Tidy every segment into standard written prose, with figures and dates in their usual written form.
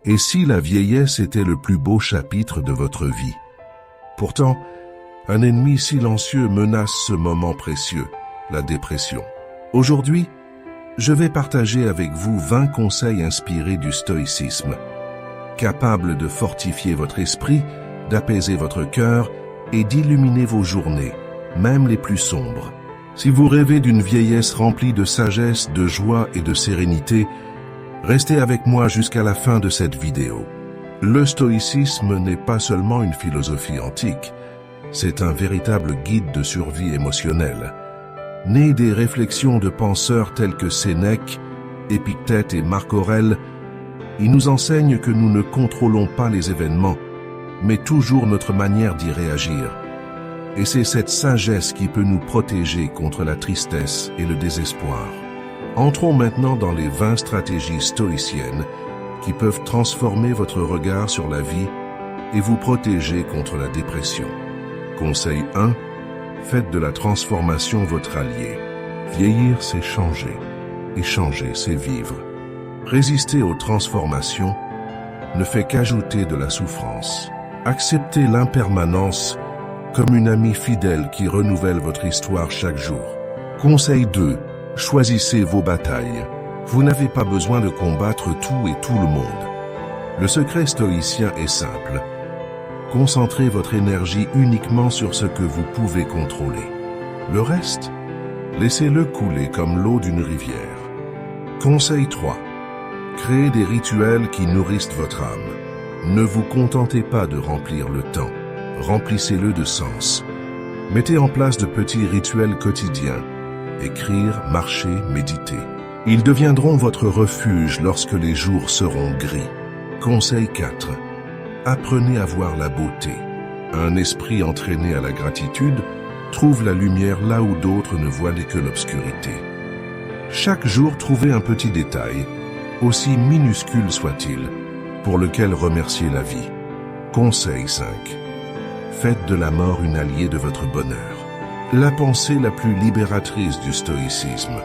Et si la vieillesse était le plus beau chapitre de votre vie? Pourtant, un ennemi silencieux menace ce moment précieux, la dépression. Aujourd'hui, je vais partager avec vous 20 conseils inspirés du stoïcisme, capables de fortifier votre esprit, d'apaiser votre cœur et d'illuminer vos journées, même les plus sombres. Si vous rêvez d'une vieillesse remplie de sagesse, de joie et de sérénité, restez avec moi jusqu'à la fin de cette vidéo. Le stoïcisme n'est pas seulement une philosophie antique, c'est un véritable guide de survie émotionnelle. Né des réflexions de penseurs tels que Sénèque, Épictète et Marc Aurèle, il nous enseigne que nous ne contrôlons pas les événements, mais toujours notre manière d'y réagir. Et c'est cette sagesse qui peut nous protéger contre la tristesse et le désespoir. Entrons maintenant dans les 20 stratégies stoïciennes qui peuvent transformer votre regard sur la vie et vous protéger contre la dépression. Conseil 1. Faites de la transformation votre allié. Vieillir, c'est changer. Et changer, c'est vivre. Résister aux transformations ne fait qu'ajouter de la souffrance. Acceptez l'impermanence comme une amie fidèle qui renouvelle votre histoire chaque jour. Conseil 2. Choisissez vos batailles. Vous n'avez pas besoin de combattre tout et tout le monde. Le secret stoïcien est simple. Concentrez votre énergie uniquement sur ce que vous pouvez contrôler. Le reste, laissez-le couler comme l'eau d'une rivière. Conseil 3. Créez des rituels qui nourrissent votre âme. Ne vous contentez pas de remplir le temps. Remplissez-le de sens. Mettez en place de petits rituels quotidiens. Écrire, marcher, méditer. Ils deviendront votre refuge lorsque les jours seront gris. Conseil 4. Apprenez à voir la beauté. Un esprit entraîné à la gratitude trouve la lumière là où d'autres ne voient que l'obscurité. Chaque jour, trouvez un petit détail, aussi minuscule soit-il, pour lequel remercier la vie. Conseil 5. Faites de la mort une alliée de votre bonheur. La pensée la plus libératrice du stoïcisme,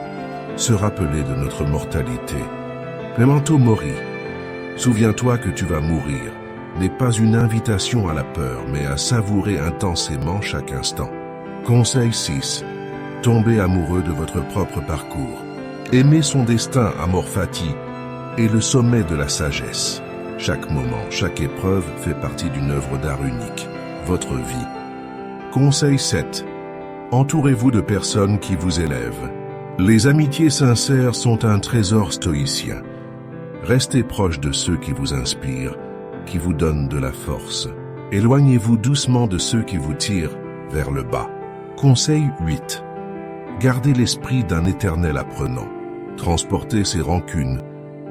se rappeler de notre mortalité. Memento mori, souviens-toi que tu vas mourir, n'est pas une invitation à la peur, mais à savourer intensément chaque instant. Conseil 6. Tombez amoureux de votre propre parcours. Aimer son destin, amor fati, est le sommet de la sagesse. Chaque moment, chaque épreuve fait partie d'une œuvre d'art unique, votre vie. Conseil 7. Entourez-vous de personnes qui vous élèvent. Les amitiés sincères sont un trésor stoïcien. Restez proche de ceux qui vous inspirent, qui vous donnent de la force. Éloignez-vous doucement de ceux qui vous tirent vers le bas. Conseil 8. Gardez l'esprit d'un éternel apprenant. Transporter ses rancunes,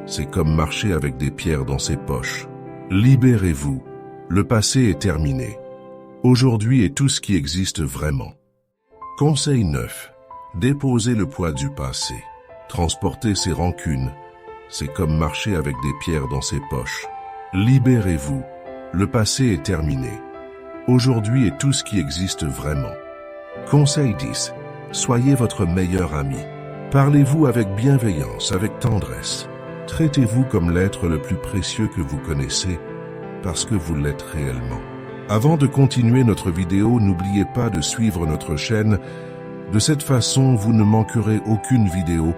c'est comme marcher avec des pierres dans ses poches. Libérez-vous. Le passé est terminé. Aujourd'hui est tout ce qui existe vraiment. Conseil 9. Déposez le poids du passé. Transporter ses rancunes, c'est comme marcher avec des pierres dans ses poches. Libérez-vous. Le passé est terminé. Aujourd'hui est tout ce qui existe vraiment. Conseil 10. Soyez votre meilleur ami. Parlez-vous avec bienveillance, avec tendresse. Traitez-vous comme l'être le plus précieux que vous connaissez, parce que vous l'êtes réellement. Avant de continuer notre vidéo, n'oubliez pas de suivre notre chaîne. De cette façon, vous ne manquerez aucune vidéo.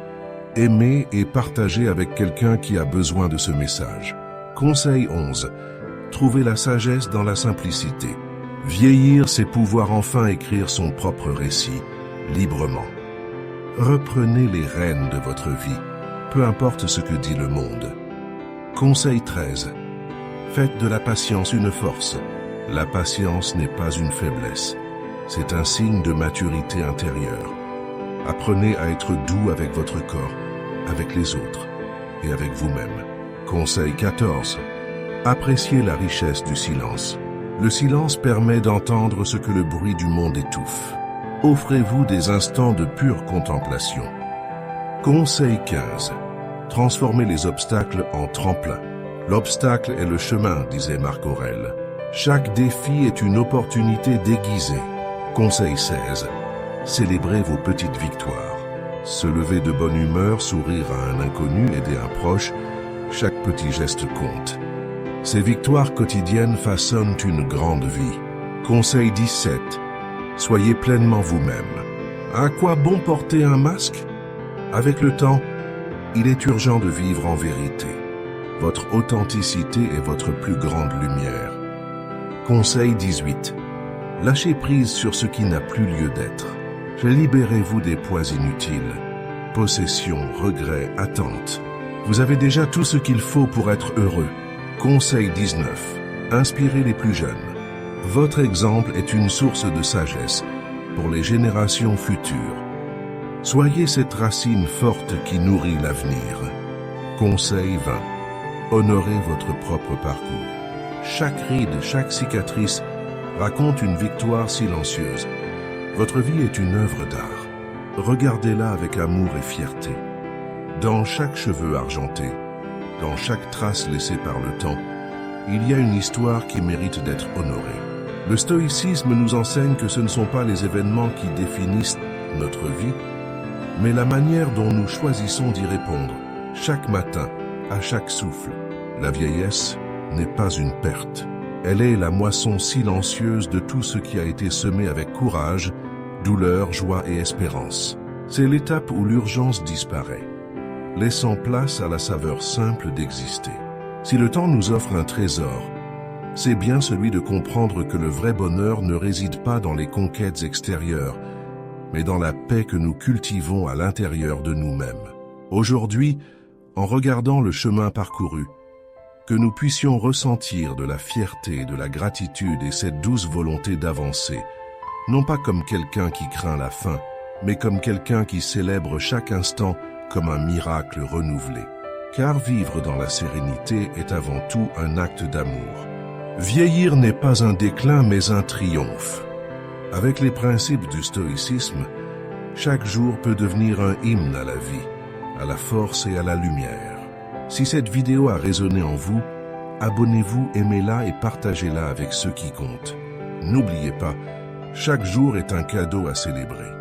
Aimez et partagez avec quelqu'un qui a besoin de ce message. Conseil 11. Trouvez la sagesse dans la simplicité. Vieillir, c'est pouvoir enfin écrire son propre récit, librement. Reprenez les rênes de votre vie, peu importe ce que dit le monde. Conseil 13. Faites de la patience une force. La patience n'est pas une faiblesse, c'est un signe de maturité intérieure. Apprenez à être doux avec votre corps, avec les autres et avec vous-même. Conseil 14. Appréciez la richesse du silence. Le silence permet d'entendre ce que le bruit du monde étouffe. Offrez-vous des instants de pure contemplation. Conseil 15. Transformez les obstacles en tremplin. L'obstacle est le chemin, disait Marc Aurèle. Chaque défi est une opportunité déguisée. Conseil 16. Célébrez vos petites victoires. Se lever de bonne humeur, sourire à un inconnu, aider un proche, chaque petit geste compte. Ces victoires quotidiennes façonnent une grande vie. Conseil 17. Soyez pleinement vous-même. À quoi bon porter un masque? Avec le temps, il est urgent de vivre en vérité. Votre authenticité est votre plus grande lumière. Conseil 18. Lâchez prise sur ce qui n'a plus lieu d'être. Libérez-vous des poids inutiles. Possession, regrets, attentes. Vous avez déjà tout ce qu'il faut pour être heureux. Conseil 19. Inspirez les plus jeunes. Votre exemple est une source de sagesse pour les générations futures. Soyez cette racine forte qui nourrit l'avenir. Conseil 20. Honorez votre propre parcours. Chaque ride, chaque cicatrice raconte une victoire silencieuse. Votre vie est une œuvre d'art. Regardez-la avec amour et fierté. Dans chaque cheveu argenté, dans chaque trace laissée par le temps, il y a une histoire qui mérite d'être honorée. Le stoïcisme nous enseigne que ce ne sont pas les événements qui définissent notre vie, mais la manière dont nous choisissons d'y répondre, chaque matin, à chaque souffle. La vieillesse n'est pas une perte. Elle est la moisson silencieuse de tout ce qui a été semé avec courage, douleur, joie et espérance. C'est l'étape où l'urgence disparaît, laissant place à la saveur simple d'exister. Si le temps nous offre un trésor, c'est bien celui de comprendre que le vrai bonheur ne réside pas dans les conquêtes extérieures, mais dans la paix que nous cultivons à l'intérieur de nous-mêmes. Aujourd'hui, en regardant le chemin parcouru, que nous puissions ressentir de la fierté, de la gratitude et cette douce volonté d'avancer, non pas comme quelqu'un qui craint la fin, mais comme quelqu'un qui célèbre chaque instant comme un miracle renouvelé. Car vivre dans la sérénité est avant tout un acte d'amour. Vieillir n'est pas un déclin mais un triomphe. Avec les principes du stoïcisme, chaque jour peut devenir un hymne à la vie, à la force et à la lumière. Si cette vidéo a résonné en vous, abonnez-vous, aimez-la et partagez-la avec ceux qui comptent. N'oubliez pas, chaque jour est un cadeau à célébrer.